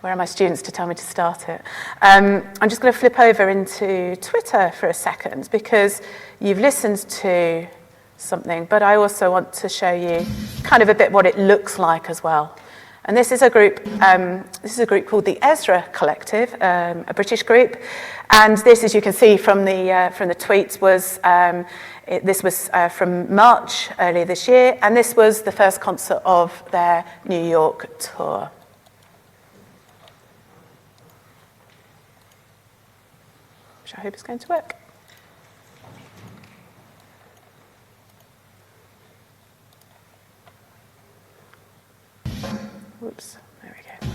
Where are my students to tell me to start it? I'm just going to flip over into Twitter for a second, because you've listened to something, but I also want to show you kind of a bit what it looks like as well. And this is a group called the Ezra Collective, a British group. And this, as you can see from the tweets, was this was from March earlier this year, and this was the first concert of their New York tour. Which I hope is going to work. Whoops, there we go.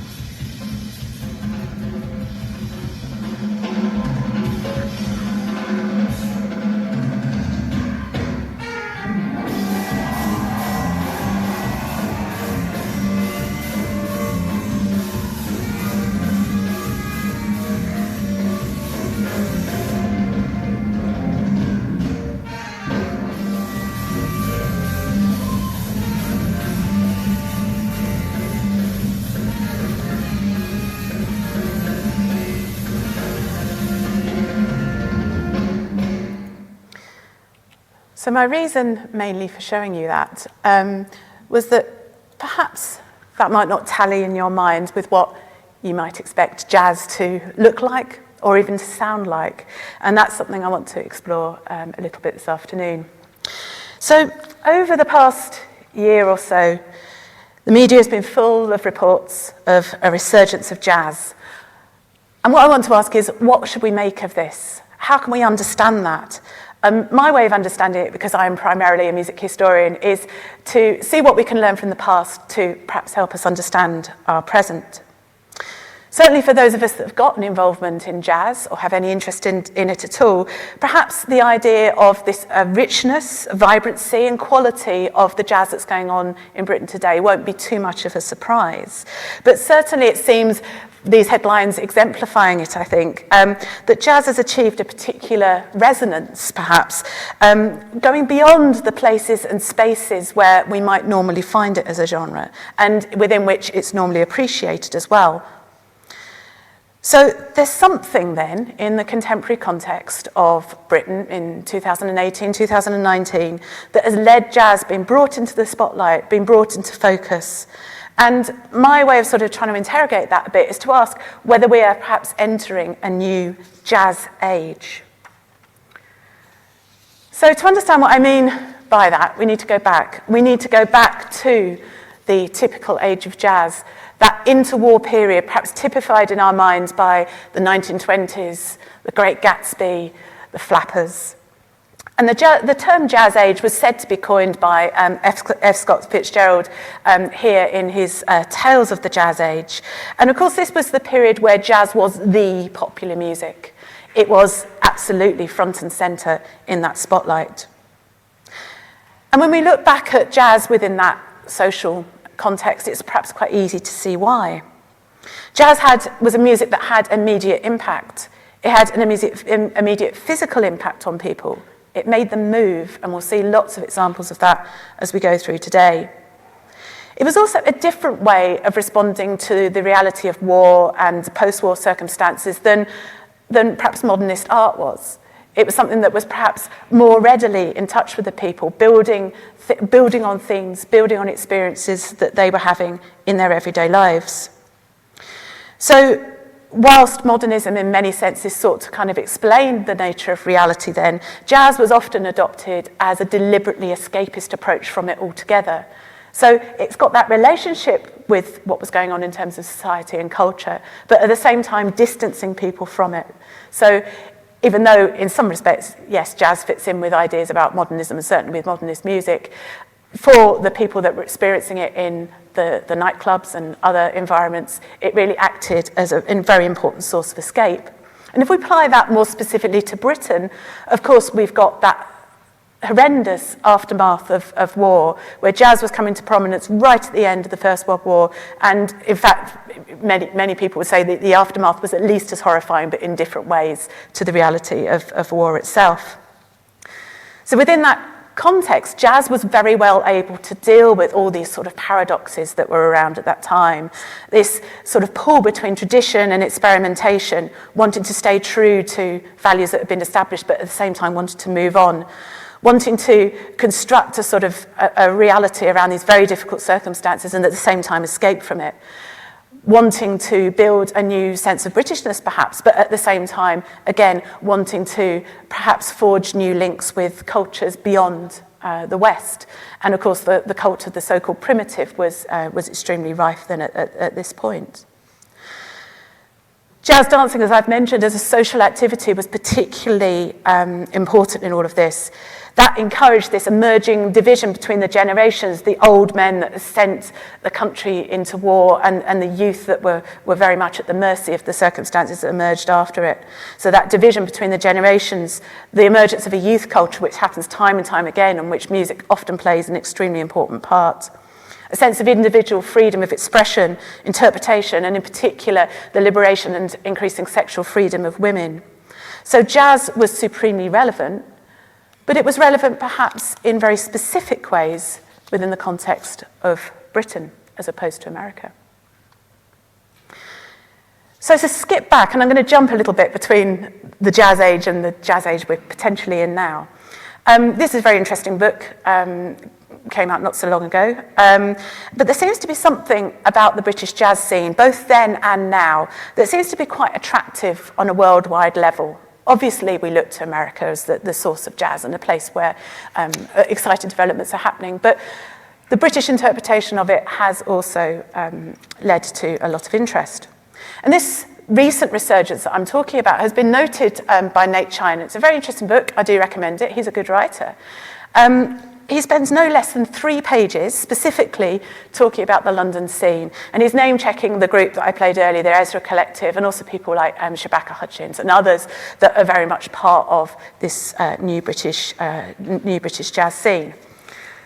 So my reason mainly for showing you that was that perhaps that might not tally in your mind with what you might expect jazz to look like or even to sound like. And that's something I want to explore a little bit this afternoon. So over the past year or so, the media has been full of reports of a resurgence of jazz. And what I want to ask is, what should we make of this? How can we understand that? My way of understanding it, because I'm primarily a music historian, is to see what we can learn from the past to perhaps help us understand our present. Certainly for those of us that have got an involvement in jazz or have any interest in it at all, perhaps the idea of this richness, vibrancy and quality of the jazz that's going on in Britain today won't be too much of a surprise. But certainly it seems, these headlines exemplifying it, I think, that jazz has achieved a particular resonance, perhaps, going beyond the places and spaces where we might normally find it as a genre, and within which it's normally appreciated as well. So there's something then in the contemporary context of Britain in 2018, 2019, that has led jazz being brought into the spotlight, being brought into focus. And my way of sort of trying to interrogate that a bit is to ask whether we are perhaps entering a new jazz age. So to understand what I mean by that, we need to go back. We need to go back to the typical age of jazz, that interwar period, perhaps typified in our minds by the 1920s, the Great Gatsby, the Flappers. And the term jazz age was said to be coined by F. Scott Fitzgerald here in his Tales of the Jazz Age. And of course, this was the period where jazz was the popular music. It was absolutely front and center in that spotlight. And when we look back at jazz within that social context, it's perhaps quite easy to see why. Jazz was a music that had immediate impact. It had an immediate physical impact on people. It made them move, and we'll see lots of examples of that as we go through today. It was also a different way of responding to the reality of war and post-war circumstances than perhaps modernist art was. It was something that was perhaps more readily in touch with the people, building on things, building on experiences that they were having in their everyday lives. So whilst modernism in many senses sought to kind of explain the nature of reality then, jazz was often adopted as a deliberately escapist approach from it altogether. So it's got that relationship with what was going on in terms of society and culture, but at the same time distancing people from it. So even though in some respects, yes, jazz fits in with ideas about modernism and certainly with modernist music, for the people that were experiencing it in the nightclubs and other environments, it really acted as a very important source of escape. And if we apply that more specifically to Britain, of course, we've got that horrendous aftermath of war, where jazz was coming to prominence right at the end of the First World War. And in fact, many people would say that the aftermath was at least as horrifying, but in different ways to the reality of war itself. So within that context, jazz was very well able to deal with all these sort of paradoxes that were around at that time. This sort of pull between tradition and experimentation, wanting to stay true to values that had been established, but at the same time wanted to move on, wanting to construct a sort of a reality around these very difficult circumstances and at the same time escape from it. Wanting to build a new sense of Britishness, perhaps, but at the same time, again, wanting to perhaps forge new links with cultures beyond the West. And of course, the culture, the so-called primitive, was extremely rife then at this point. Jazz dancing, as I've mentioned, as a social activity was particularly important in all of this. That encouraged this emerging division between the generations, the old men that sent the country into war and the youth that were very much at the mercy of the circumstances that emerged after it. So that division between the generations, the emergence of a youth culture, which happens time and time again, and which music often plays an extremely important part. A sense of individual freedom of expression, interpretation, and in particular, the liberation and increasing sexual freedom of women. So jazz was supremely relevant, but it was relevant perhaps in very specific ways within the context of Britain as opposed to America. So to skip back, and I'm going to jump a little bit between the jazz age and the jazz age we're potentially in now. This is a very interesting book. Came out not so long ago. But there seems to be something about the British jazz scene, both then and now, that seems to be quite attractive on a worldwide level. Obviously, we look to America as the source of jazz and a place where exciting developments are happening. But the British interpretation of it has also led to a lot of interest. And this recent resurgence that I'm talking about has been noted by Nate Chine. It's a very interesting book. I do recommend it. He's a good writer. He spends no less than 3 pages specifically talking about the London scene. And he's name-checking the group that I played earlier, the Ezra Collective, and also people like Shabaka Hutchins and others that are very much part of this new British jazz scene.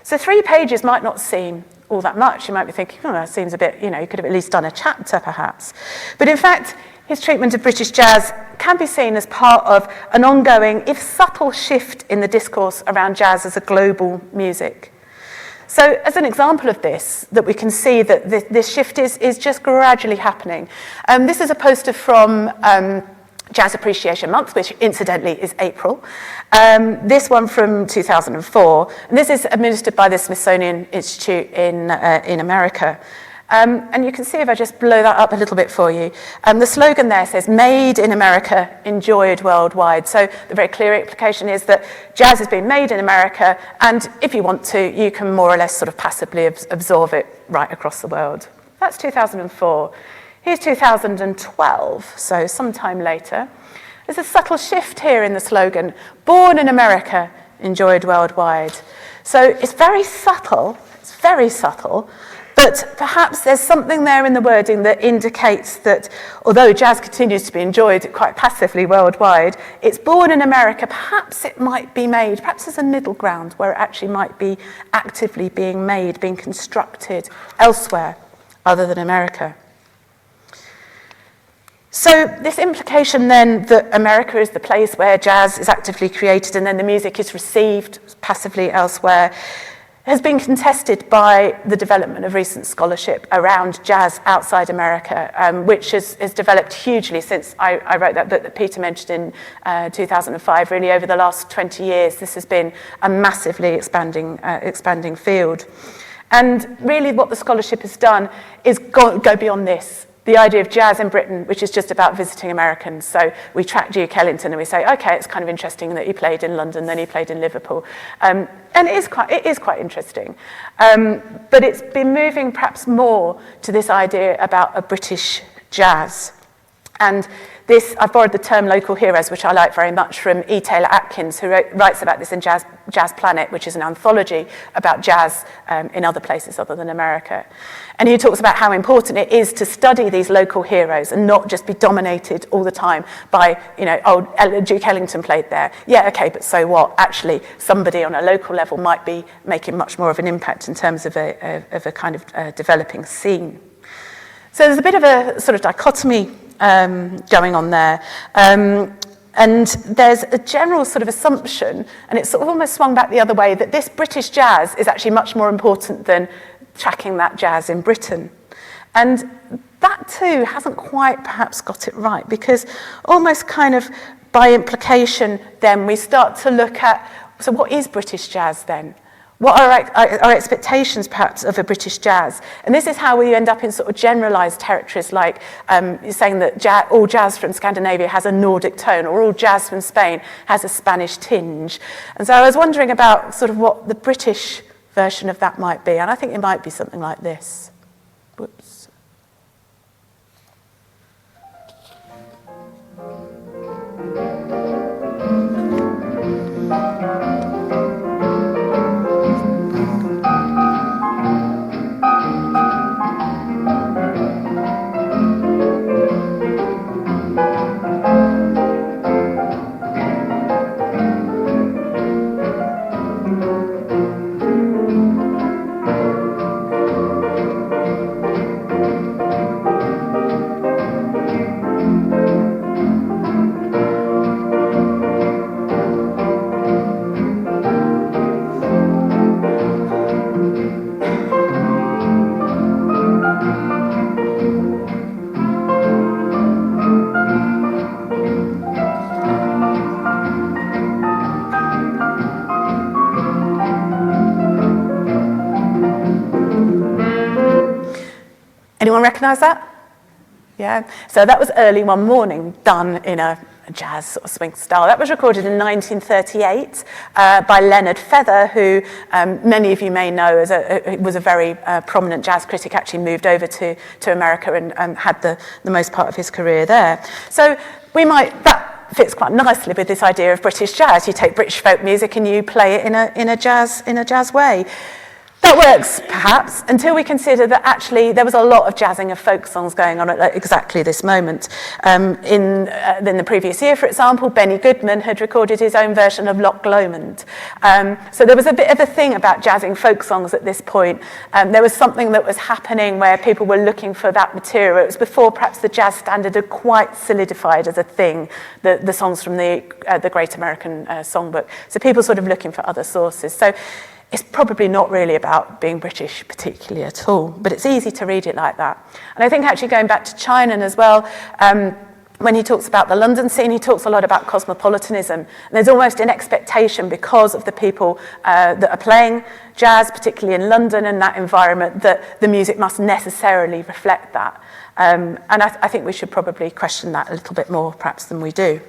So 3 pages might not seem all that much. You might be thinking, oh, that seems a bit, you could have at least done a chapter perhaps. But in fact, his treatment of British jazz can be seen as part of an ongoing, if subtle, shift in the discourse around jazz as a global music. So as an example of this, that we can see that this shift is just gradually happening. This is a poster from Jazz Appreciation Month, which incidentally is April. This one from 2004, and this is administered by the Smithsonian Institute in America. And you can see if I just blow that up a little bit for you, the slogan there says, "Made in America, enjoyed worldwide." So the very clear implication is that jazz has been made in America, and if you want to, you can more or less sort of passively absorb it right across the world. That's 2004. Here's 2012, so sometime later. There's a subtle shift here in the slogan, "Born in America, enjoyed worldwide." So it's very subtle, but perhaps there's something there in the wording that indicates that although jazz continues to be enjoyed quite passively worldwide, it's born in America. Perhaps it might be made, perhaps there's a middle ground where it actually might be actively being made, being constructed elsewhere other than America. So this implication then that America is the place where jazz is actively created and then the music is received passively elsewhere has been contested by the development of recent scholarship around jazz outside America, which has developed hugely since I wrote that book that Peter mentioned in 2005. Really, over the last 20 years, this has been a massively expanding field. And really what the scholarship has done is go beyond this. The idea of jazz in Britain, which is just about visiting Americans. So we track Duke Ellington and we say, okay, it's kind of interesting that he played in London, then he played in Liverpool. And it is quite interesting. But it's been moving perhaps more to this idea about a British jazz. And this, I've borrowed the term local heroes, which I like very much, from E. Taylor Atkins, who writes about this in Jazz Planet, which is an anthology about jazz in other places other than America. And he talks about how important it is to study these local heroes and not just be dominated all the time by, Duke Ellington played there. Yeah, okay, but so what? Actually, somebody on a local level might be making much more of an impact in terms of a kind of developing scene. So there's a bit of a sort of dichotomy going on there. And there's a general sort of assumption, and it's sort of almost swung back the other way, that this British jazz is actually much more important than tracking that jazz in Britain. And that too hasn't quite perhaps got it right, because almost kind of by implication then we start to look at, so what is British jazz then? What are our expectations perhaps of a British jazz? And this is how we end up in sort of generalised territories like saying that all jazz from Scandinavia has a Nordic tone, or all jazz from Spain has a Spanish tinge. And so I was wondering about sort of what the British version of that might be, and I think it might be something like this. Whoops. Anyone recognise that? Yeah. So that was Early One Morning, done in a jazz sort of swing style. That was recorded in 1938 by Leonard Feather, who many of you may know was a very prominent jazz critic, actually moved over to America and had the most part of his career there. So that fits quite nicely with this idea of British jazz. You take British folk music and you play it in a jazz way. That works, perhaps, until we consider that actually there was a lot of jazzing of folk songs going on at exactly this moment. In the previous year, for example, Benny Goodman had recorded his own version of Loch Lomond. So there was a bit of a thing about jazzing folk songs at this point. There was something that was happening where people were looking for that material. It was before perhaps the jazz standard had quite solidified as a thing, the songs from the Great American Songbook. So people sort of looking for other sources. So it's probably not really about being British particularly at all, but it's easy to read it like that. And I think actually going back to Chinan as well, when he talks about the London scene, he talks a lot about cosmopolitanism. And there's almost an expectation because of the people that are playing jazz, particularly in London and that environment, that the music must necessarily reflect that. And I think we should probably question that a little bit more perhaps than we do.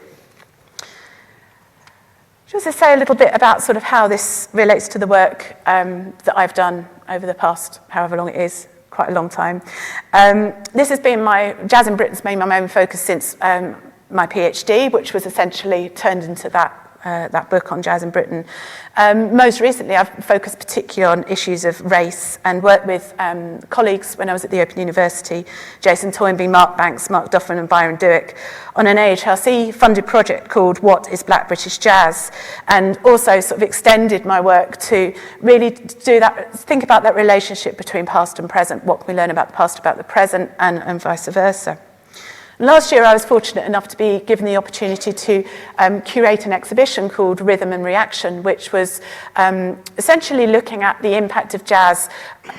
Just to say a little bit about sort of how this relates to the work that I've done over the past, however long it is, quite a long time. This has been Jazz in Britain's been my main focus since my PhD, which was essentially turned into that book on jazz in Britain. Most recently, I've focused particularly on issues of race and worked with colleagues when I was at the Open University, Jason Toynbee, Mark Banks, Mark Duffin and Byron Dewick, on an AHRC-funded project called What is Black British Jazz? And also sort of extended my work to really think about that relationship between past and present, what can we learn about the past about the present, and vice versa. Last year, I was fortunate enough to be given the opportunity to curate an exhibition called Rhythm and Reaction, which was essentially looking at the impact of jazz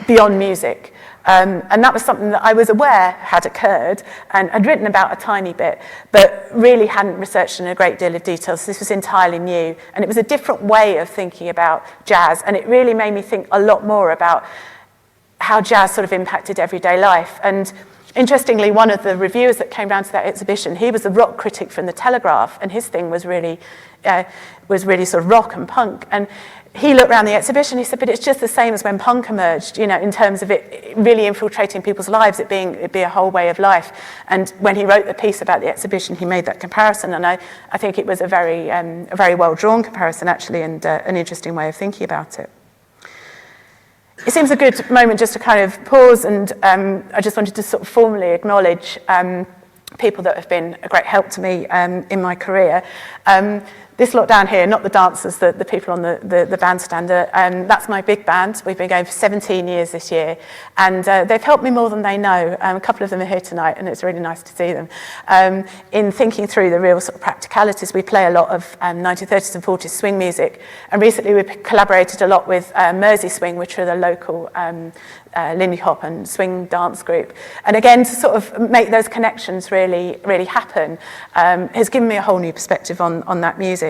beyond music. And that was something that I was aware had occurred and had written about a tiny bit, but really hadn't researched in a great deal of detail. So this was entirely new. And it was a different way of thinking about jazz. And it really made me think a lot more about how jazz sort of impacted everyday life. And interestingly, one of the reviewers that came round to that exhibition, he was a rock critic from The Telegraph, and his thing was really sort of rock and punk. And he looked around the exhibition, he said, but it's just the same as when punk emerged, in terms of it really infiltrating people's lives, it being a whole way of life. And when he wrote the piece about the exhibition, he made that comparison, and I think it was a very well-drawn comparison, actually, and an interesting way of thinking about it. It seems a good moment just to kind of pause, and I just wanted to sort of formally acknowledge people that have been a great help to me in my career. This lot down here, not the dancers, the people on the bandstand, that's my big band. We've been going for 17 years this year, and they've helped me more than they know. A couple of them are here tonight, and it's really nice to see them. In thinking through the real sort of practicalities, we play a lot of 1930s and 40s swing music, and recently we've collaborated a lot with Mersey Swing, which are the local Lindy Hop and swing dance group. And again, to sort of make those connections really happen has given me a whole new perspective on that music.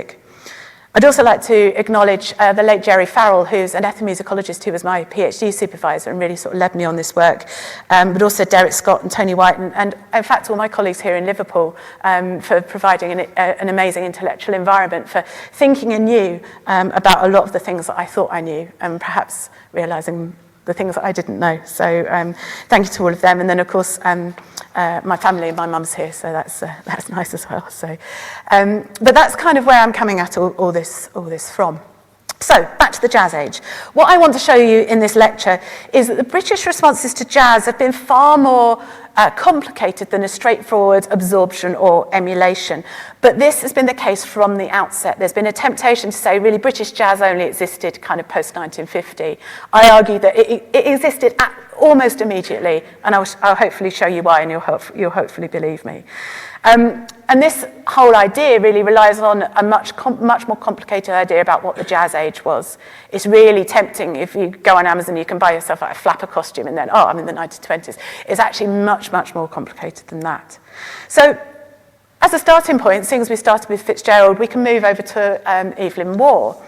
I'd also like to acknowledge the late Jerry Farrell, who's an ethnomusicologist who was my PhD supervisor and really sort of led me on this work, but also Derek Scott and Tony White, and in fact all my colleagues here in Liverpool for providing an amazing intellectual environment for thinking anew about a lot of the things that I thought I knew, and perhaps realising the things that I didn't know. So thank you to all of them. And then, of course, my family, my mum's here, so that's nice as well. So, but that's kind of where I'm coming at all this from. So, back to the Jazz Age. What I want to show you in this lecture is that the British responses to jazz have been far more complicated than a straightforward absorption or emulation. But this has been the case from the outset. There's been a temptation to say, really, British jazz only existed kind of post-1950. I argue that it existed almost immediately, and I'll hopefully show you why, and you'll hopefully believe me. And this whole idea really relies on a much more complicated idea about what the Jazz Age was. It's really tempting. If you go on Amazon, you can buy yourself like a flapper costume and then, oh, I'm in the 1920s. It's actually much more complicated than that. So as a starting point, seeing as we started with Fitzgerald, we can move over to Evelyn Waugh,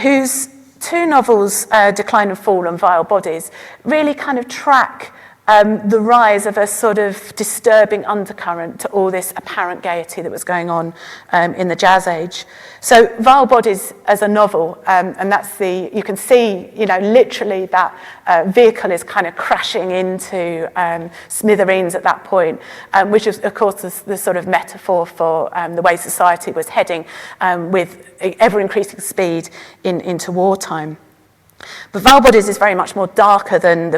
whose two novels, Decline and Fall and Vile Bodies, really kind of track the rise of a sort of disturbing undercurrent to all this apparent gaiety that was going on in the Jazz Age. So Vile Bodies as a novel, and that's you can see, literally that vehicle is kind of crashing into smithereens at that point, which is, of course, the sort of metaphor for the way society was heading with ever-increasing speed into wartime. But Vile Bodies is very much more darker than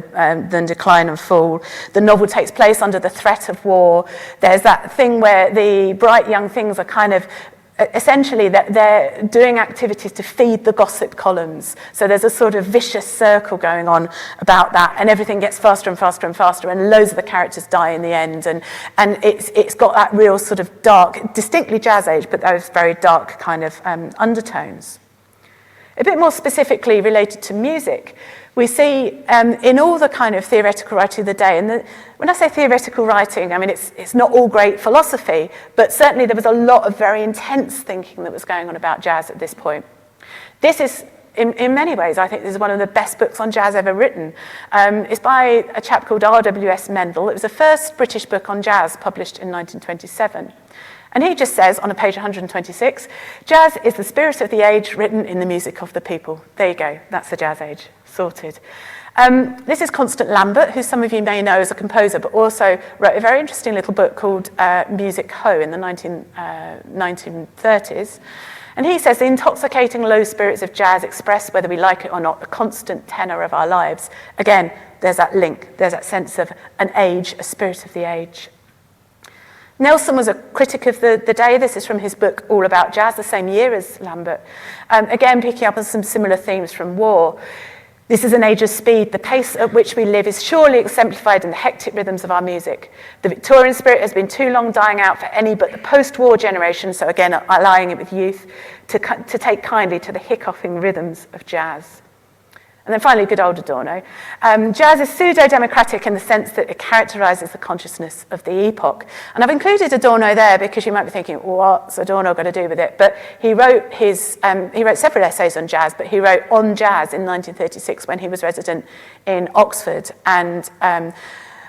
Decline and Fall. The novel takes place under the threat of war. There's that thing where the bright young things are kind of, essentially, that they're doing activities to feed the gossip columns. So there's a sort of vicious circle going on about that, and everything gets faster and faster and faster, and loads of the characters die in the end. And it's got that real sort of dark, distinctly Jazz Age, but those very dark kind of undertones. A bit more specifically related to music, we see in all the kind of theoretical writing of the day, and when I say theoretical writing, I mean it's not all great philosophy, but certainly there was a lot of very intense thinking that was going on about jazz at this point. This is, in many ways, I think this is one of the best books on jazz ever written. It's by a chap called R.W.S. Mendel. It was the first British book on jazz published in 1927. And he just says, on page 126, jazz is the spirit of the age written in the music of the people. There you go, that's the Jazz Age, sorted. This is Constance Lambert, who some of you may know as a composer, but also wrote a very interesting little book called Music Ho in the 1930s. And he says, the intoxicating low spirits of jazz express, whether we like it or not, the constant tenor of our lives. Again, there's that link, there's that sense of an age, a spirit of the age. Nelson was a critic of the day. This is from his book All About Jazz, the same year as Lambert. Again, picking up on some similar themes from Waugh. This is an age of speed. The pace at which we live is surely exemplified in the hectic rhythms of our music. The Victorian spirit has been too long dying out for any but the post-war generation, so again, allying it with youth, to take kindly to the hiccoughing rhythms of jazz. And then finally, good old Adorno. Jazz is pseudo-democratic in the sense that it characterises the consciousness of the epoch. And I've included Adorno there because you might be thinking, what's Adorno got to do with it? But he wrote several essays on jazz, but he wrote On Jazz in 1936 when he was resident in Oxford. And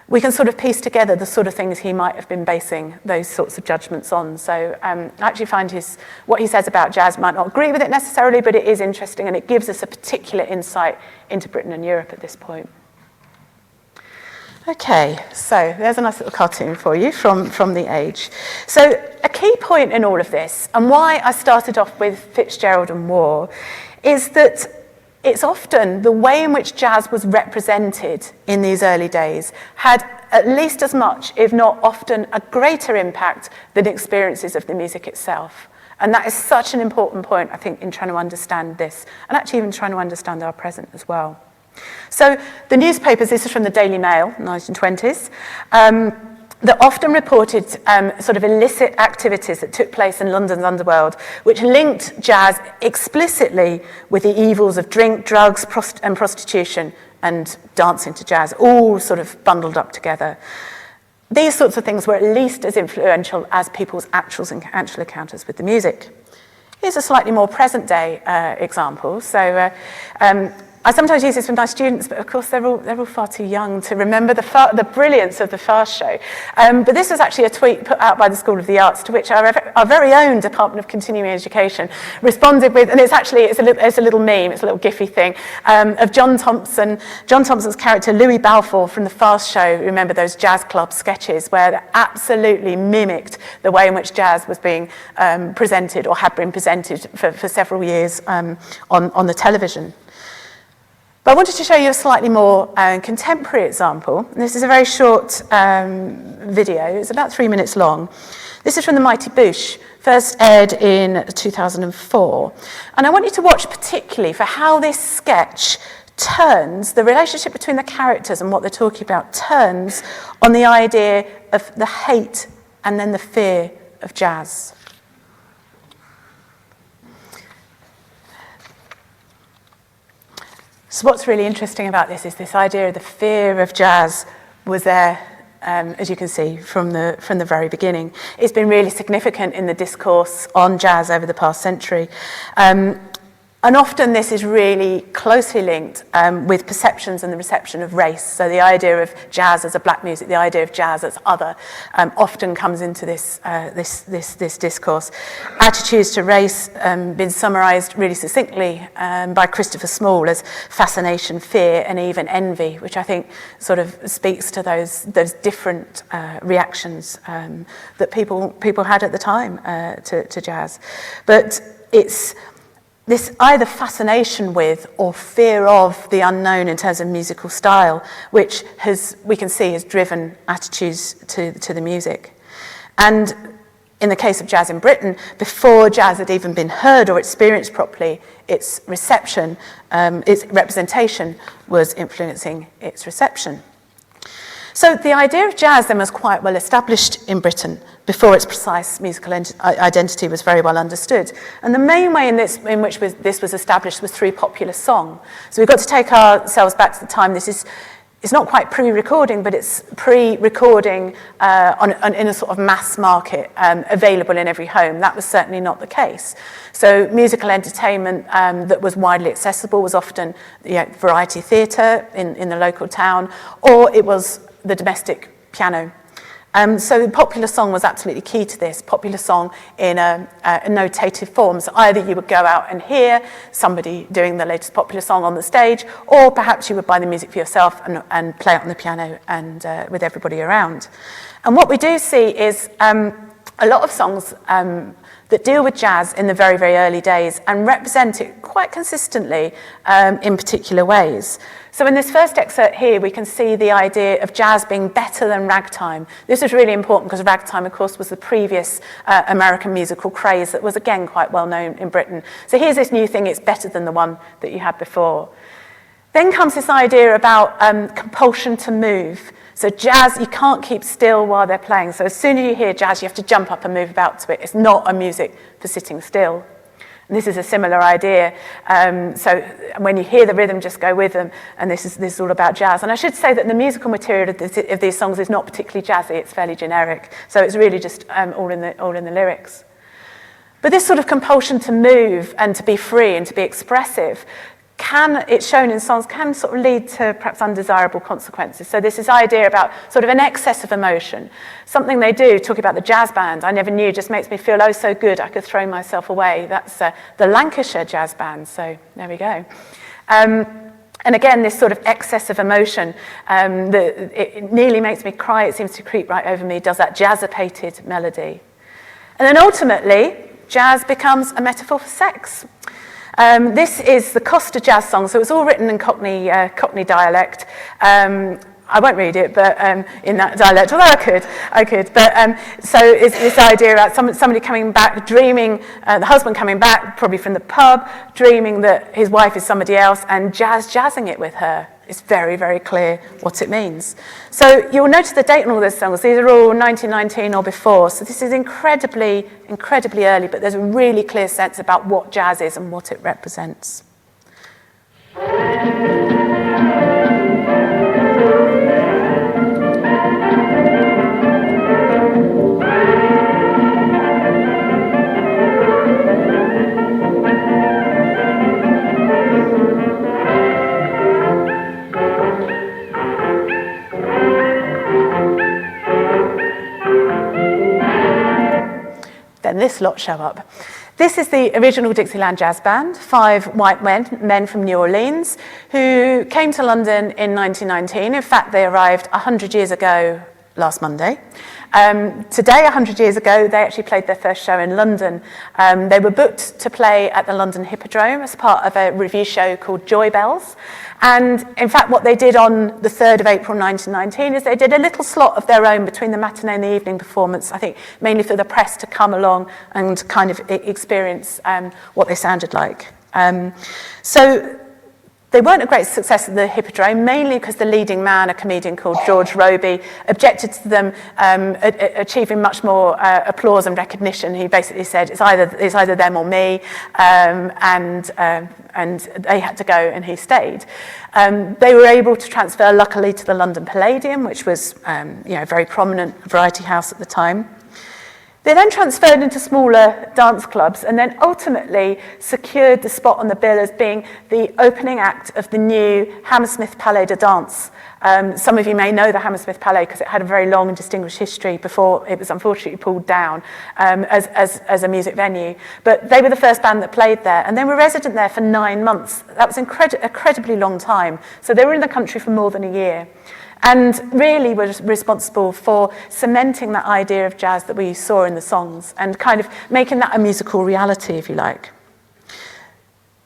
we can sort of piece together the sort of things he might have been basing those sorts of judgments on. So I actually find what he says about jazz, might not agree with it necessarily, but it is interesting and it gives us a particular insight into Britain and Europe at this point. Okay, so there's a nice little cartoon for you from the age. So a key point in all of this, and why I started off with Fitzgerald and Waugh, is that it's often the way in which jazz was represented in these early days had at least as much, if not often, a greater impact than experiences of the music itself. And that is such an important point, I think, in trying to understand this, and actually even trying to understand our present as well. So the newspapers, this is from the Daily Mail, 1920s, that often reported sort of illicit activities that took place in London's underworld, which linked jazz explicitly with the evils of drink, drugs, and prostitution, and dancing to jazz, all sort of bundled up together. These sorts of things were at least as influential as people's actual encounters with the music. Here's a slightly more present-day example. So I sometimes use this with my students, but of course they're all far too young to remember the brilliance of the Fast Show. But this was actually a tweet put out by the School of the Arts, to which our very own Department of Continuing Education responded with, and it's a little meme, it's a little gify thing, of John Thompson's character Louis Balfour from the Fast Show. Remember those jazz club sketches where they absolutely mimicked the way in which jazz was being presented, or had been presented for several years on the television. But I wanted to show you a slightly more contemporary example. And this is a very short video. It's about 3 minutes long. This is from the Mighty Boosh, first aired in 2004. And I want you to watch particularly for how this sketch turns, the relationship between the characters and what they're talking about turns on the idea of the hate and then the fear of jazz. So what's really interesting about this is this idea of the fear of jazz was there, as you can see, from the very beginning. It's been really significant in the discourse on jazz over the past century. And often this is really closely linked with perceptions and the reception of race. So the idea of jazz as a black music, the idea of jazz as other, often comes into this discourse. Attitudes to race been summarised really succinctly by Christopher Small as fascination, fear, and even envy, which I think sort of speaks to those different reactions that people had at the time to jazz. But it's this either fascination with or fear of the unknown in terms of musical style, which we can see has driven attitudes to the music. And in the case of jazz in Britain, before jazz had even been heard or experienced properly, its reception, its representation was influencing its reception. So the idea of jazz then was quite well established in Britain before its precise musical identity was very well understood. And the main way in which this was established was through popular song. So we've got to take ourselves back to the time. It's not quite pre-recording, but it's pre-recording in a sort of mass market, available in every home. That was certainly not the case. So musical entertainment that was widely accessible was often variety theatre in the local town, or it was the domestic piano. So the popular song was absolutely key to this. Popular song in a notated form. So either you would go out and hear somebody doing the latest popular song on the stage, or perhaps you would buy the music for yourself and play it on the piano and with everybody around. And what we do see is a lot of songs that deal with jazz in the very, very early days and represent it quite consistently in particular ways. So in this first excerpt here, we can see the idea of jazz being better than ragtime. This is really important because ragtime, of course, was the previous American musical craze that was, again, quite well known in Britain. So here's this new thing, it's better than the one that you had before. Then comes this idea about compulsion to move. So jazz, you can't keep still while they're playing. So as soon as you hear jazz, you have to jump up and move about to it. It's not a music for sitting still. And this is a similar idea. So when you hear the rhythm, just go with them. And this is all about jazz. And I should say that the musical material of these songs is not particularly jazzy. It's fairly generic. So it's really just all in the lyrics. But this sort of compulsion to move and to be free and to be expressive it's shown in songs, can sort of lead to perhaps undesirable consequences. So this is idea about sort of an excess of emotion. Something they do, talking about the jazz band, I never knew, just makes me feel oh so good, I could throw myself away. That's the Lancashire jazz band, so there we go. And again, this sort of excess of emotion, it nearly makes me cry, it seems to creep right over me, does that jazzipated melody. And then ultimately, jazz becomes a metaphor for sex. This is the Costa jazz song, so it's all written in Cockney dialect. I won't read it, but in that dialect, although I could. But so it's this idea about somebody coming back, dreaming, the husband coming back, probably from the pub, dreaming that his wife is somebody else, and jazzing it with her. It's very, very clear what it means. So you'll notice the date on all those songs. These are all 1919 or before. So this is incredibly, incredibly early, but there's a really clear sense about what jazz is and what it represents. Then this lot show up. This is the original Dixieland Jazz Band, 5 white men from New Orleans who came to London in 1919. In fact, they arrived 100 years ago last Monday. Today, 100 years ago, they actually played their first show in London. They were booked to play at the London Hippodrome as part of a revue show called Joy Bells. And in fact, what they did on the 3rd of April 1919 is they did a little slot of their own between the matinee and the evening performance, I think mainly for the press to come along and kind of experience what they sounded like. So they weren't a great success at the Hippodrome, mainly because the leading man, a comedian called George Roby, objected to them achieving much more applause and recognition. He basically said, it's either them or me, and they had to go, and he stayed. They were able to transfer, luckily, to the London Palladium, which was a very prominent variety house at the time. They then transferred into smaller dance clubs and then ultimately secured the spot on the bill as being the opening act of the new Hammersmith Palais de Danse. Some of you may know the Hammersmith Palais because it had a very long and distinguished history before it was unfortunately pulled down as a music venue. But they were the first band that played there, and they were resident there for 9 months. That was incredibly long time. So they were in the country for more than a year. And really was responsible for cementing that idea of jazz that we saw in the songs and kind of making that a musical reality, if you like.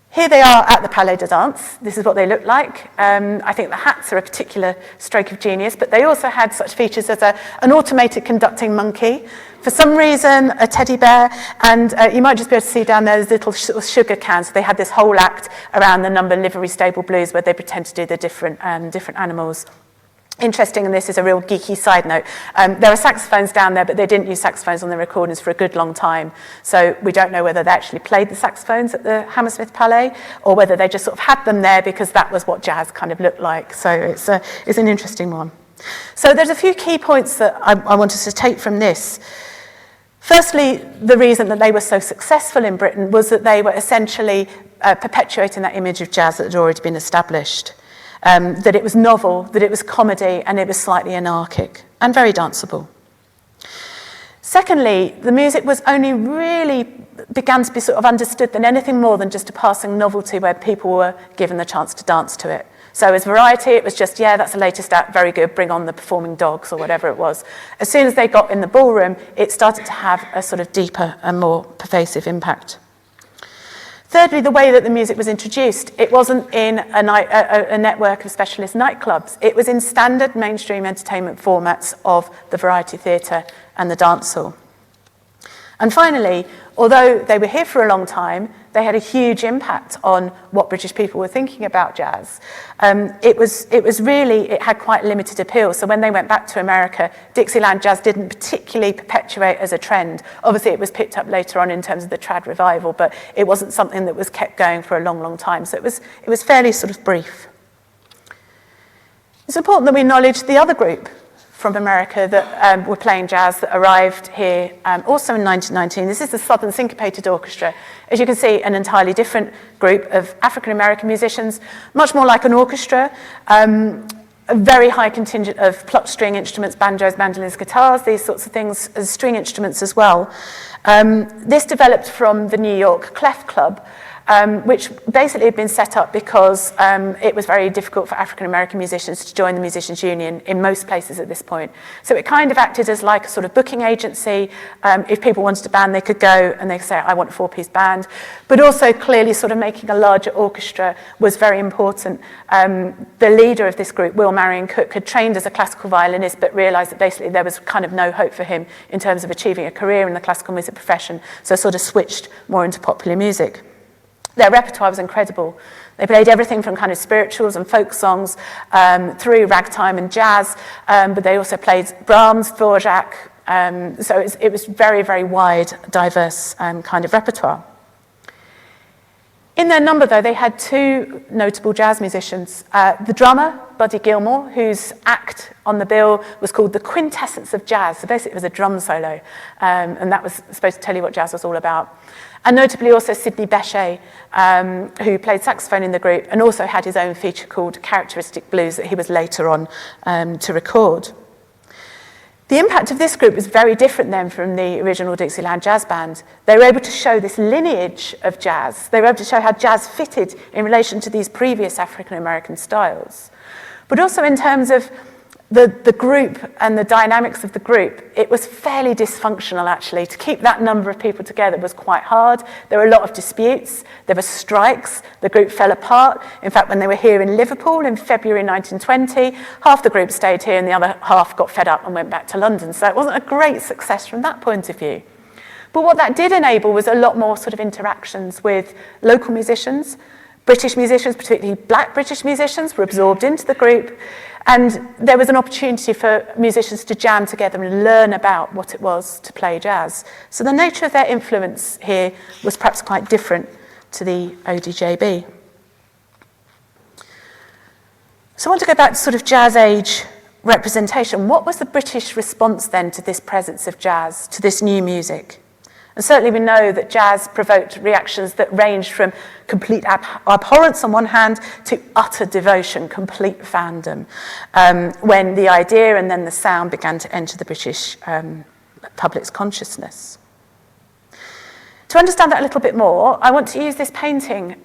Here they are at the Palais de Danse. This is what they look like. I think the hats are a particular stroke of genius, but they also had such features as an automated conducting monkey, for some reason a teddy bear, and you might just be able to see down there those little sugar cans. So they had this whole act around the number livery stable blues where they pretend to do the different animals. Interesting, and this is a real geeky side note, there are saxophones down there, but they didn't use saxophones on their recordings for a good long time. So we don't know whether they actually played the saxophones at the Hammersmith Palais or whether they just sort of had them there because that was what jazz kind of looked like. So it's an interesting one. So there's a few key points that I wanted to take from this. Firstly, the reason that they were so successful in Britain was that they were essentially perpetuating that image of jazz that had already been established. That it was novel, that it was comedy, and it was slightly anarchic and very danceable. Secondly, the music was only really began to be sort of understood than anything more than just a passing novelty where people were given the chance to dance to it. So as variety, it was just, yeah, that's the latest act, very good, bring on the performing dogs or whatever it was. As soon as they got in the ballroom, it started to have a sort of deeper and more pervasive impact. Thirdly, the way that the music was introduced, it wasn't in a network of specialist nightclubs. It was in standard mainstream entertainment formats of the variety theatre and the dance hall. And finally, although they were here for a long time, they had a huge impact on what British people were thinking about jazz. It had quite limited appeal. So when they went back to America, Dixieland jazz didn't particularly perpetuate as a trend. Obviously, it was picked up later on in terms of the trad revival, but it wasn't something that was kept going for a long, long time. So it was fairly sort of brief. It's important that we acknowledge the other group from America that were playing jazz that arrived here also in 1919. This is the Southern Syncopated Orchestra. As you can see, an entirely different group of African-American musicians, much more like an orchestra, a very high contingent of plucked string instruments, banjos, mandolins, guitars, these sorts of things, as string instruments as well. This developed from the New York Clef Club, which basically had been set up because it was very difficult for African-American musicians to join the Musicians' Union in most places at this point. So it kind of acted as like a sort of booking agency. If people wanted a band, they could go and they could say, I want a 4-piece band. But also clearly sort of making a larger orchestra was very important. The leader of this group, Will Marion Cook, had trained as a classical violinist, but realised that basically there was kind of no hope for him in terms of achieving a career in the classical music profession, so sort of switched more into popular music. Their repertoire was incredible. They played everything from kind of spirituals and folk songs through ragtime and jazz, but they also played Brahms, Dvorak, so it was very, very wide, diverse kind of repertoire. In their number, though, they had 2 notable jazz musicians. The drummer, Buddy Gilmore, whose act on the bill was called The Quintessence of Jazz. So basically it was a drum solo, and that was supposed to tell you what jazz was all about. And notably also Sidney Bechet, who played saxophone in the group and also had his own feature called Characteristic Blues that he was later on to record. The impact of this group was very different then from the original Dixieland Jazz Band. They were able to show this lineage of jazz. They were able to show how jazz fitted in relation to these previous African-American styles. But also in terms of the group and the dynamics of the group, it was fairly dysfunctional, actually. To keep that number of people together was quite hard. There were a lot of disputes. There were strikes. The group fell apart. In fact, when they were here in Liverpool in February 1920, half the group stayed here and the other half got fed up and went back to London. So it wasn't a great success from that point of view. But what that did enable was a lot more sort of interactions with local musicians. British musicians, particularly black British musicians, were absorbed into the group. And there was an opportunity for musicians to jam together and learn about what it was to play jazz. So the nature of their influence here was perhaps quite different to the ODJB. So I want to go back to sort of jazz age representation. What was the British response then to this presence of jazz, to this new music? And certainly we know that jazz provoked reactions that ranged from complete abhorrence on one hand to utter devotion, complete fandom, when the idea and then the sound began to enter the British public's consciousness. To understand that a little bit more, I want to use this painting,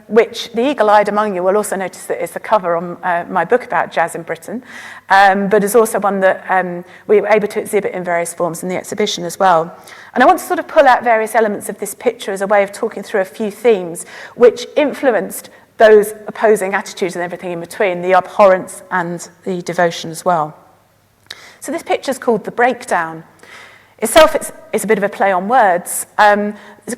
which the eagle-eyed among you will also notice that it's the cover on my book about jazz in Britain, but is also one that we were able to exhibit in various forms in the exhibition as well. And I want to sort of pull out various elements of this picture as a way of talking through a few themes which influenced those opposing attitudes and everything in between, the abhorrence and the devotion as well. So this picture is called The Breakdown. Itself, it's a bit of a play on words.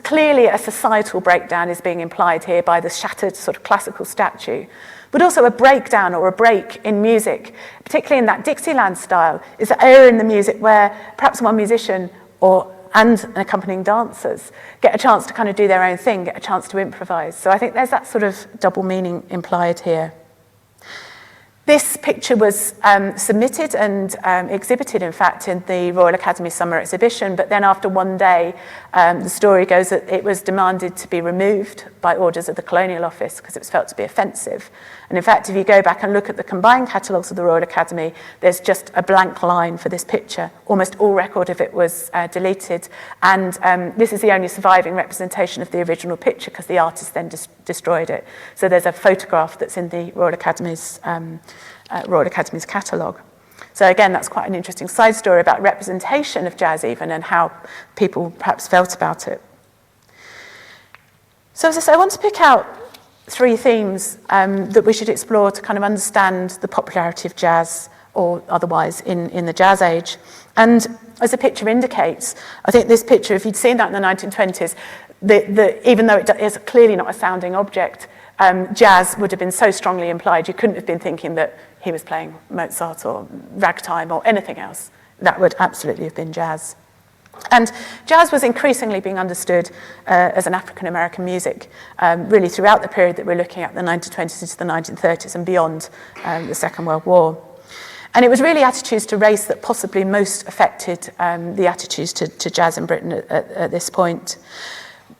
Clearly a societal breakdown is being implied here by the shattered sort of classical statue, but also a breakdown or a break in music, particularly in that Dixieland style, is the area in the music where perhaps one musician and accompanying dancers get a chance to kind of do their own thing, get a chance to improvise. So I think there's that sort of double meaning implied here. This picture was submitted and exhibited, in fact, in the Royal Academy Summer Exhibition, but then after one day, the story goes that it was demanded to be removed by orders of the Colonial Office because it was felt to be offensive. And in fact, if you go back and look at the combined catalogues of the Royal Academy, there's just a blank line for this picture. Almost all record of it was deleted, and this is the only surviving representation of the original picture because the artist then destroyed it. So there's a photograph that's in the Royal Academy's catalogue. So again, that's quite an interesting side story about representation of jazz even and how people perhaps felt about it. So as I say, I want to pick out 3 themes that we should explore to kind of understand the popularity of jazz or otherwise in the jazz age. And as the picture indicates, I think this picture, if you'd seen that in the 1920s, even though it is clearly not a sounding object, jazz would have been so strongly implied, you couldn't have been thinking that he was playing Mozart or ragtime or anything else. That would absolutely have been jazz. And jazz was increasingly being understood as an African-American music, really throughout the period that we're looking at, the 1920s into the 1930s and beyond the Second World War. And it was really attitudes to race that possibly most affected the attitudes to jazz in Britain at this point.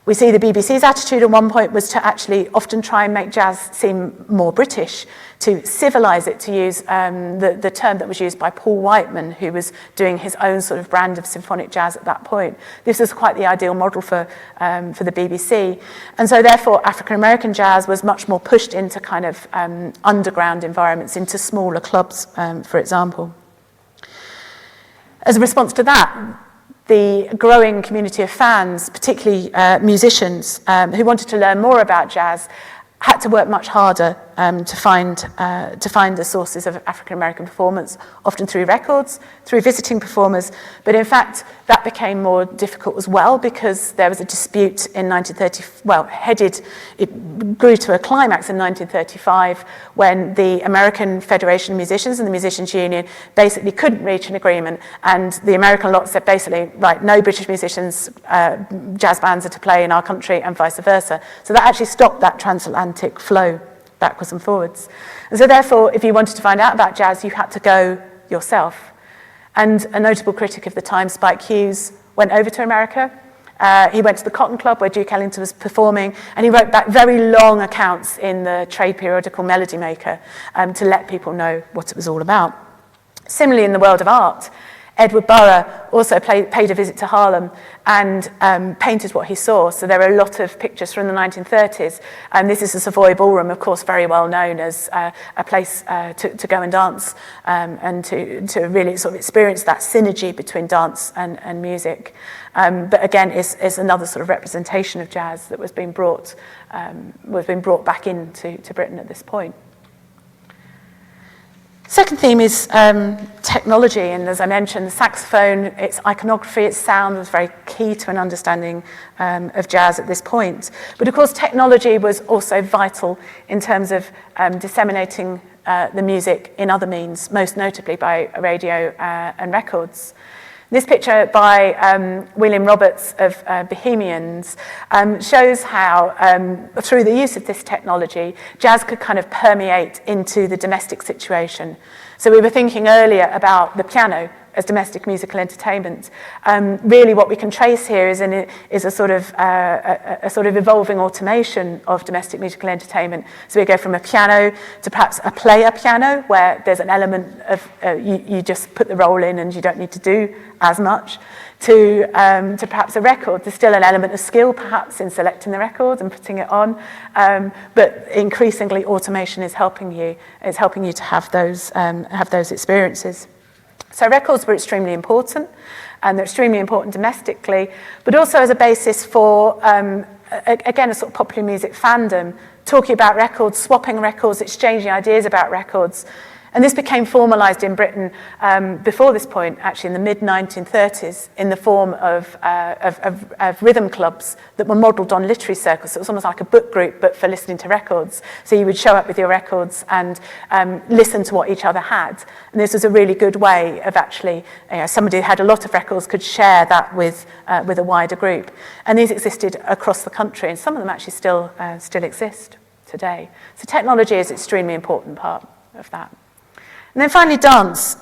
We see the BBC's attitude at one point was to actually often try and make jazz seem more British, to civilise it, to use the term that was used by Paul Whiteman, who was doing his own sort of brand of symphonic jazz at that point. This was quite the ideal model for the BBC. And so therefore African-American jazz was much more pushed into kind of underground environments, into smaller clubs, for example. As a response to that, the growing community of fans, particularly musicians who wanted to learn more about jazz, had to work much harder to find the sources of African-American performance, often through records, through visiting performers. But in fact, that became more difficult as well because there was a dispute in 1930, it grew to a climax in 1935 when the American Federation of Musicians and the Musicians Union basically couldn't reach an agreement, and the American lot said basically, right, no British musicians, jazz bands are to play in our country and vice versa. So that actually stopped that transatlantic flow backwards and forwards. And so therefore, if you wanted to find out about jazz, you had to go yourself. And a notable critic of the time, Spike Hughes, went over to America. He went to the Cotton Club where Duke Ellington was performing, and he wrote back very long accounts in the trade periodical Melody Maker to let people know what it was all about. Similarly, in the world of art, Edward Burrough also paid a visit to Harlem and painted what he saw. So there are a lot of pictures from the 1930s. And this is the Savoy Ballroom, of course, very well known as a place to go and dance and to really sort of experience that synergy between dance and music. But again, is another sort of representation of jazz that was being brought back into Britain at this point. Second theme is technology, and as I mentioned, the saxophone, its iconography, its sound was very key to an understanding of jazz at this point. But of course, technology was also vital in terms of disseminating the music in other means, most notably by radio and records. This picture by William Roberts of Bohemians shows how, through the use of this technology, jazz could kind of permeate into the domestic situation. So we were thinking earlier about the piano as domestic musical entertainment. Really what we can trace here is a sort of evolving automation of domestic musical entertainment. So we go from a piano to perhaps a player piano, where there's an element of you just put the roll in and you don't need to do as much, to perhaps a record. There's still an element of skill perhaps in selecting the record and putting it on, but increasingly automation is helping you to have those experiences. So records were extremely important, and they're extremely important domestically, but also as a basis for, again, a sort of popular music fandom, talking about records, swapping records, exchanging ideas about records. And this became formalised in Britain before this point, actually in the mid-1930s, in the form of rhythm clubs that were modelled on literary circles. So it was almost like a book group, but for listening to records. So you would show up with your records and listen to what each other had. And this was a really good way of actually, somebody who had a lot of records could share that with a wider group. And these existed across the country, and some of them actually still exist today. So technology is an extremely important part of that. And then finally, dance,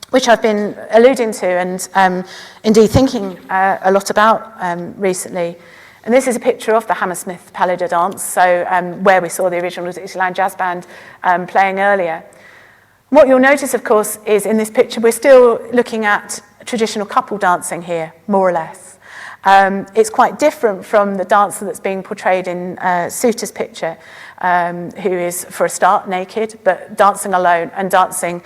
which I've been alluding to and indeed thinking a lot about recently. And this is a picture of the Hammersmith Pallida dance, so where we saw the original Dixieland Jazz Band playing earlier. What you'll notice, of course, is in this picture, we're still looking at traditional couple dancing here, more or less. It's quite different from the dancer that's being portrayed in Souter's picture, who is, for a start, naked, but dancing alone and dancing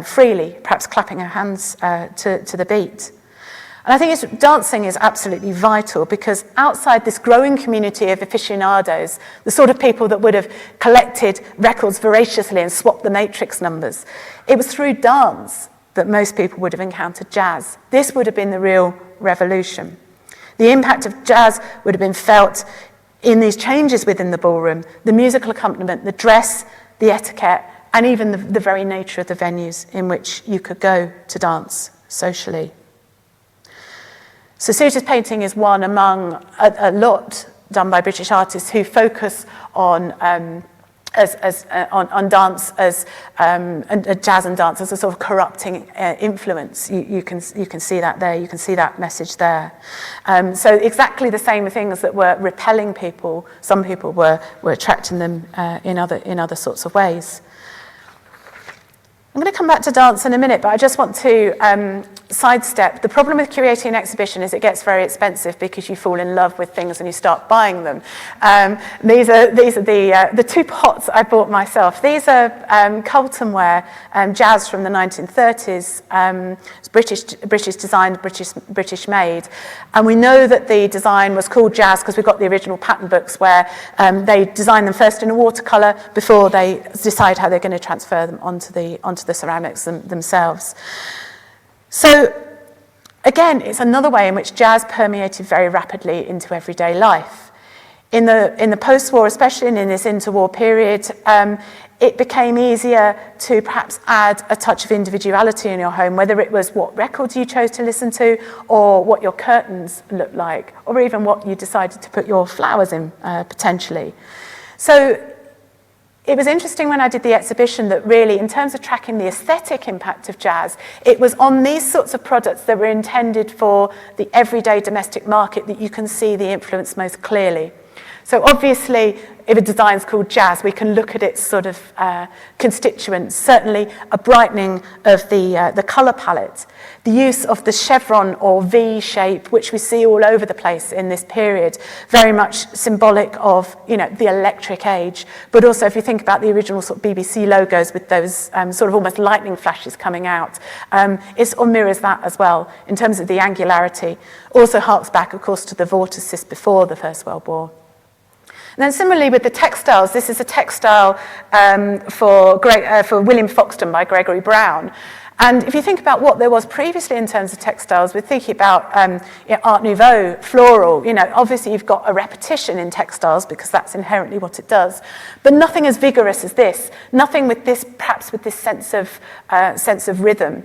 freely, perhaps clapping her hands to the beat. And I think dancing is absolutely vital, because outside this growing community of aficionados, the sort of people that would have collected records voraciously and swapped the matrix numbers, it was through dance that most people would have encountered jazz. This would have been the real revolution. The impact of jazz would have been felt in these changes within the ballroom, the musical accompaniment, the dress, the etiquette, and even the very nature of the venues in which you could go to dance socially. So Souter's painting is one among a lot done by British artists who focus on on dance as and jazz and dance as a sort of corrupting influence. You can see that there. You can see that message there. So exactly the same things that were repelling people, some people were attracting them in other sorts of ways. I'm going to come back to dance in a minute, but I just want to sidestep. The problem with curating an exhibition is it gets very expensive because you fall in love with things and you start buying them. These are the two pots I bought myself. These are Colton ware, jazz from the 1930s. It's British designed, British made. And we know that the design was called jazz because we've got the original pattern books where they design them first in a watercolour before they decide how they're going to transfer them onto the ceramics themselves. So again, it's another way in which jazz permeated very rapidly into everyday life. In the post-war, especially in this interwar period, it became easier to perhaps add a touch of individuality in your home, whether it was what records you chose to listen to, or what your curtains looked like, or even what you decided to put your flowers in, potentially. So it was interesting when I did the exhibition that really, in terms of tracking the aesthetic impact of jazz, it was on these sorts of products that were intended for the everyday domestic market that you can see the influence most clearly. So obviously, if a design's called jazz, we can look at its sort of constituents, certainly a brightening of the colour palette. The use of the chevron or V shape, which we see all over the place in this period, very much symbolic of, the electric age. But also, if you think about the original sort of BBC logos with those sort of almost lightning flashes coming out, it mirrors that as well in terms of the angularity. Also harks back, of course, to the vortices before the First World War. And then similarly with the textiles, this is a textile for William Foxton by Gregory Brown. And if you think about what there was previously in terms of textiles, we're thinking about Art Nouveau, floral. Obviously you've got a repetition in textiles because that's inherently what it does, but nothing as vigorous as this. Nothing with this, perhaps with this sense of rhythm.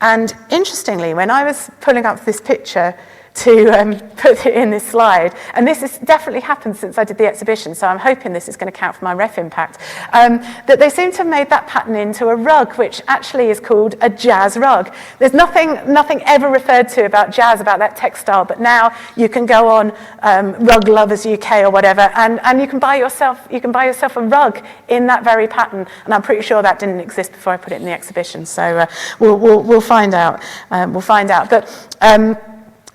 And interestingly, when I was pulling up this picture to put it in this slide, and this has definitely happened since I did the exhibition, so I'm hoping this is going to count for my ref impact, that they seem to have made that pattern into a rug, which actually is called a jazz rug. There's nothing ever referred to about jazz, about that textile, but now you can go on Rug Lovers UK or whatever, and you can buy yourself a rug in that very pattern, and I'm pretty sure that didn't exist before I put it in the exhibition. So we'll find out. But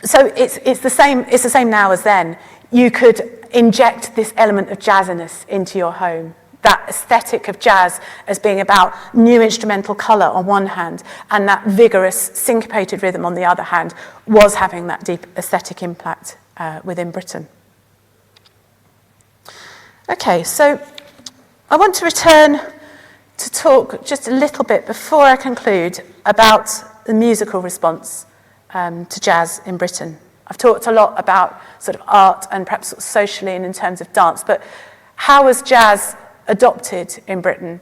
so it's the same now as then. You could inject this element of jazziness into your home. That aesthetic of jazz as being about new instrumental colour on one hand, and that vigorous syncopated rhythm on the other hand, was having that deep aesthetic impact within Britain. Okay, so I want to return to talk just a little bit before I conclude about the musical response to jazz in Britain. I've talked a lot about sort of art and perhaps sort of socially and in terms of dance, but how was jazz adopted in Britain?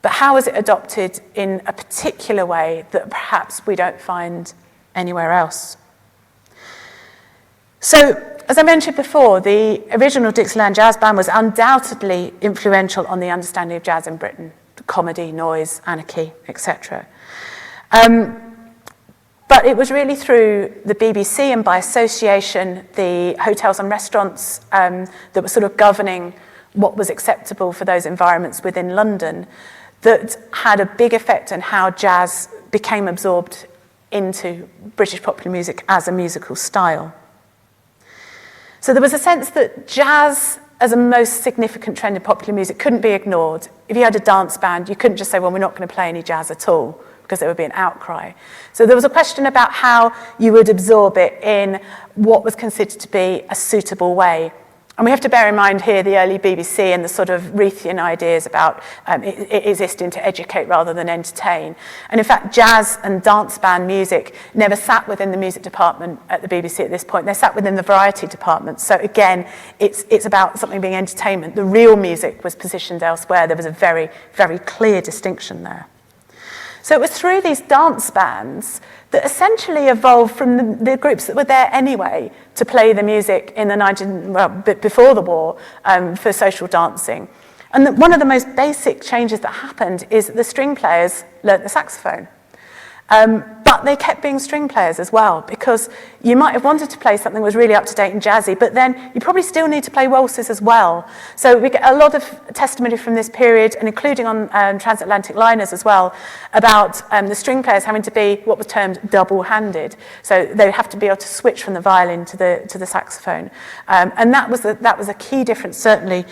But how was it adopted in a particular way that perhaps we don't find anywhere else? So, as I mentioned before, the original Dixieland Jazz Band was undoubtedly influential on the understanding of jazz in Britain, comedy, noise, anarchy, etc. But it was really through the BBC and by association the hotels and restaurants that were sort of governing what was acceptable for those environments within London that had a big effect on how jazz became absorbed into British popular music as a musical style. So there was a sense that jazz as a most significant trend in popular music couldn't be ignored. If you had a dance band, you couldn't just say, well, we're not going to play any jazz at all, because there would be an outcry. So there was a question about how you would absorb it in what was considered to be a suitable way. And we have to bear in mind here the early BBC and the sort of Reithian ideas about it existing to educate rather than entertain. And in fact, jazz and dance band music never sat within the music department at the BBC at this point. They sat within the variety department. So again, it's about something being entertainment. The real music was positioned elsewhere. There was a very, very clear distinction there. So it was through these dance bands that essentially evolved from the groups that were there anyway to play the music in the before the war for social dancing. And one of the most basic changes that happened is that the string players learnt the saxophone. But they kept being string players as well, because you might have wanted to play something that was really up-to-date and jazzy, but then you probably still need to play waltzes as well. So we get a lot of testimony from this period, and including on transatlantic liners as well, about the string players having to be what was termed double-handed. So they have to be able to switch from the violin to the saxophone. And that was a key difference, certainly,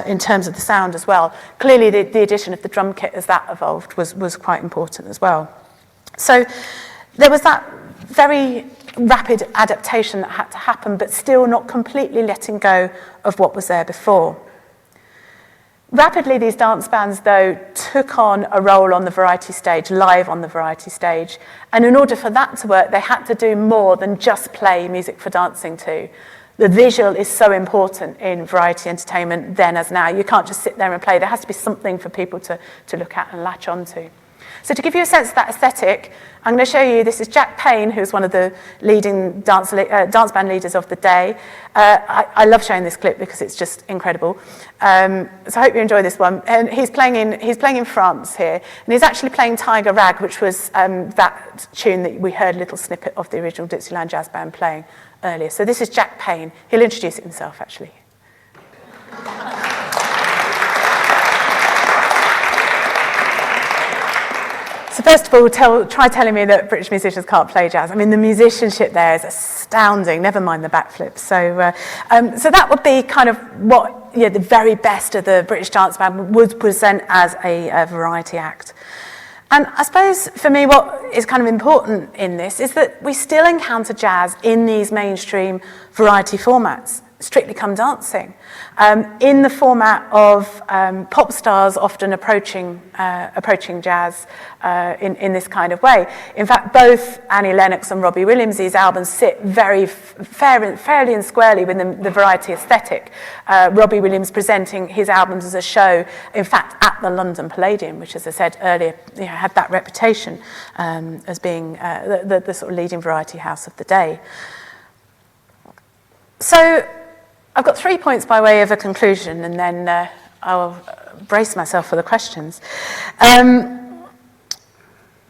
in terms of the sound as well. Clearly, the addition of the drum kit as that evolved was quite important as well. So there was that very rapid adaptation that had to happen, but still not completely letting go of what was there before. Rapidly, these dance bands, though, took on a role on the variety stage, live on the variety stage. And in order for that to work, they had to do more than just play music for dancing to. The visual is so important in variety entertainment then as now. You can't just sit there and play. There has to be something for people to look at and latch onto. So to give you a sense of that aesthetic, I'm going to show you, this is Jack Payne, who's one of the leading dance band leaders of the day. I love showing this clip because it's just incredible. So I hope you enjoy this one. And he's playing in France here, and he's actually playing Tiger Rag, which was that tune that we heard a little snippet of the original Dixieland Jazz Band playing earlier. So this is Jack Payne. He'll introduce it himself, actually. So first of all, try telling me that British musicians can't play jazz. I mean, the musicianship there is astounding, never mind the backflip. So that would be kind of what the very best of the British dance band would present as a variety act. And I suppose for me what is kind of important in this is that we still encounter jazz in these mainstream variety formats. Strictly Come Dancing, in the format of pop stars often approaching jazz in this kind of way. In fact, both Annie Lennox and Robbie Williams' albums sit very fairly and squarely within the variety aesthetic. Robbie Williams presenting his albums as a show, in fact, at the London Palladium, which, as I said earlier, had that reputation as being the sort of leading variety house of the day. So I've got 3 points by way of a conclusion, and then I'll brace myself for the questions.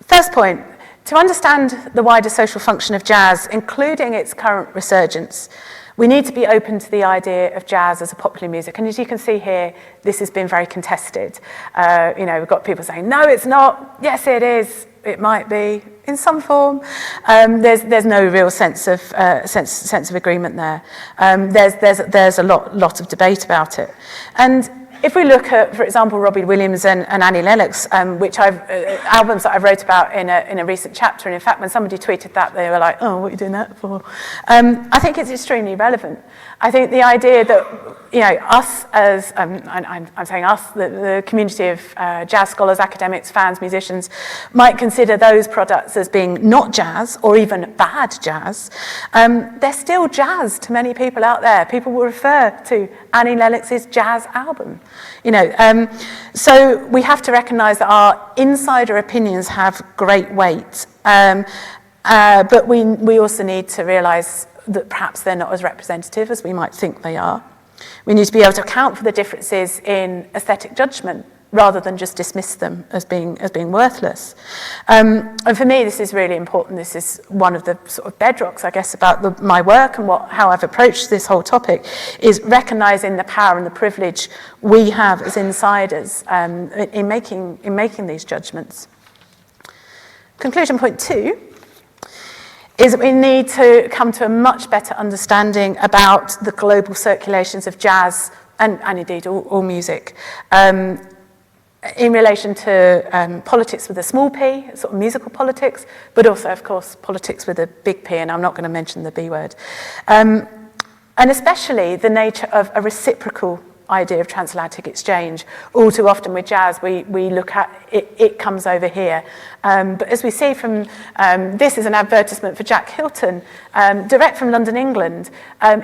First point, to understand the wider social function of jazz, including its current resurgence, we need to be open to the idea of jazz as a popular music. And as you can see here, this has been very contested. We've got people saying, no, it's not. Yes, it is. It might be in some form. There's no real sense of agreement there. There's a lot of debate about it. And if we look at, for example, Robbie Williams and Annie Lennox, which albums that I wrote about in a recent chapter, and in fact, when somebody tweeted that, they were like, "Oh, what are you doing that for?" I think it's extremely relevant. I think the idea that us as I'm saying us, the community of jazz scholars, academics, fans, musicians, might consider those products as being not jazz or even bad jazz. They're still jazz to many people out there. People will refer to Annie Lennox's jazz album. So we have to recognise that our insider opinions have great weight, but we also need to realise that perhaps they're not as representative as we might think they are. We need to be able to account for the differences in aesthetic judgment rather than just dismiss them as being worthless. And for me, this is really important. This is one of the sort of bedrocks, I guess, about my work and how I've approached this whole topic, is recognising the power and the privilege we have as insiders in making these judgments. Conclusion point 2 is that we need to come to a much better understanding about the global circulations of jazz and indeed all music. In relation to politics with a small p, sort of musical politics, but also, of course, politics with a big P, and I'm not going to mention the B word. And especially the nature of a reciprocal idea of transatlantic exchange. All too often with jazz, we look at it comes over here. But as we see from, this is an advertisement for Jack Hilton, direct from London, England,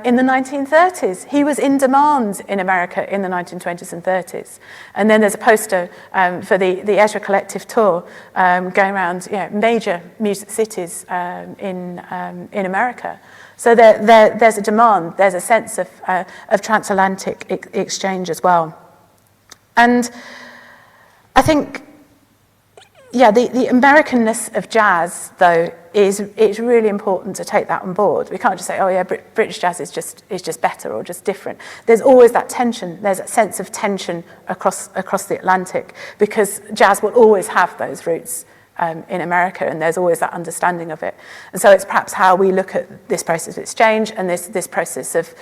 in the 1930s. He was in demand in America in the 1920s and 30s. And then there's a poster for the Ezra Collective tour going around major music cities in America. So there's a demand, there's a sense of transatlantic exchange as well. And I think, yeah, the Americanness of jazz, though, it's really important to take that on board. We can't just say, oh yeah, British jazz is just better or just different. There's always that tension. There's a sense of tension across the Atlantic, because jazz will always have those roots in America, and there's always that understanding of it. And so it's perhaps how we look at this process of exchange and this process of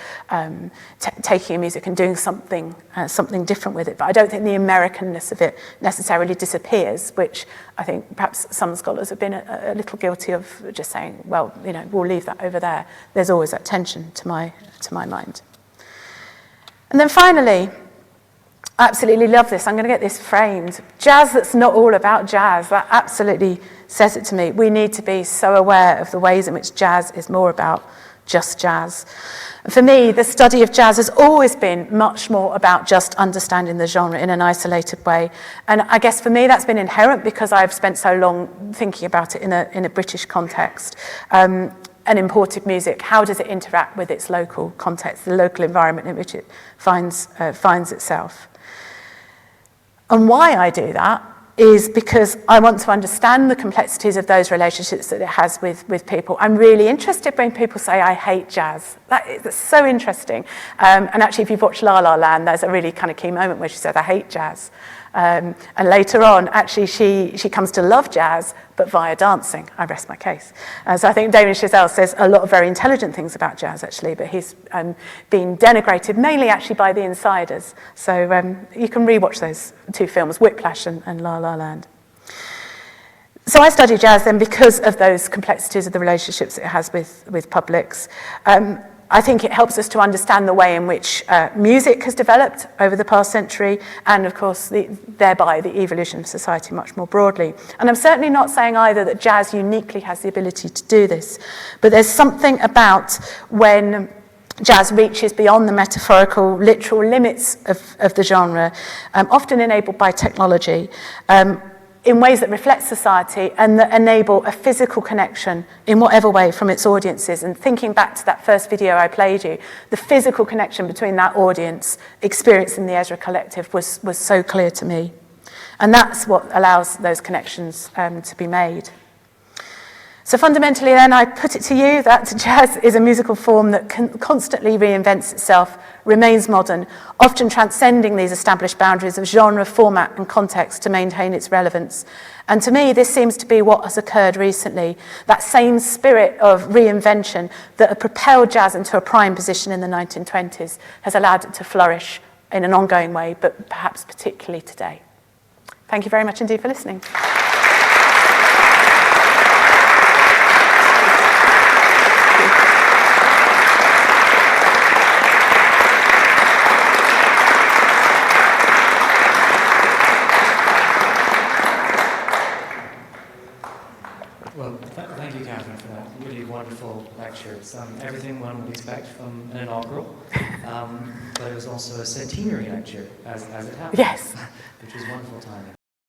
taking music and doing something different with it. But I don't think the Americanness of it necessarily disappears, which I think perhaps some scholars have been a little guilty of just saying, well, you know, we'll leave that over there. There's always that tension to my mind. And then finally, I absolutely love this. I'm going to get this framed. Jazz that's not all about jazz. That absolutely says it to me. We need to be so aware of the ways in which jazz is more about just jazz. And for me, the study of jazz has always been much more about just understanding the genre in an isolated way. And I guess for me, that's been inherent because I've spent so long thinking about it in a British context. And imported music, how does it interact with its local context, the local environment in which it finds itself? And why I do that is because I want to understand the complexities of those relationships that it has with people. I'm really interested when people say, I hate jazz. That's so interesting. And actually, if you've watched La La Land, there's a really kind of key moment where she says, I hate jazz. And later on, actually, she comes to love jazz, but via dancing. I rest my case. So I think Damien Chazelle says a lot of very intelligent things about jazz, actually, but he's been denigrated mainly actually by the insiders. So you can rewatch those two films, Whiplash and La La Land. So I study jazz then because of those complexities of the relationships it has with publics. I think it helps us to understand the way in which music has developed over the past century, and of course, thereby the evolution of society much more broadly. And I'm certainly not saying either that jazz uniquely has the ability to do this, but there's something about when jazz reaches beyond the metaphorical, literal limits of the genre, often enabled by technology, in ways that reflect society and that enable a physical connection in whatever way from its audiences. And thinking back to that first video I played you, the physical connection between that audience experiencing the Ezra Collective was so clear to me. And that's what allows those connections to be made. So fundamentally then, I put it to you that jazz is a musical form that constantly reinvents itself, remains modern, often transcending these established boundaries of genre, format and context to maintain its relevance. And to me, this seems to be what has occurred recently, that same spirit of reinvention that had propelled jazz into a prime position in the 1920s has allowed it to flourish in an ongoing way, but perhaps particularly today. Thank you very much indeed for listening. Thank you, Catherine, for that really wonderful lecture. It's everything one would expect from an inaugural, but it was also a centenary lecture, as it happened. Yes. Which was wonderful timing.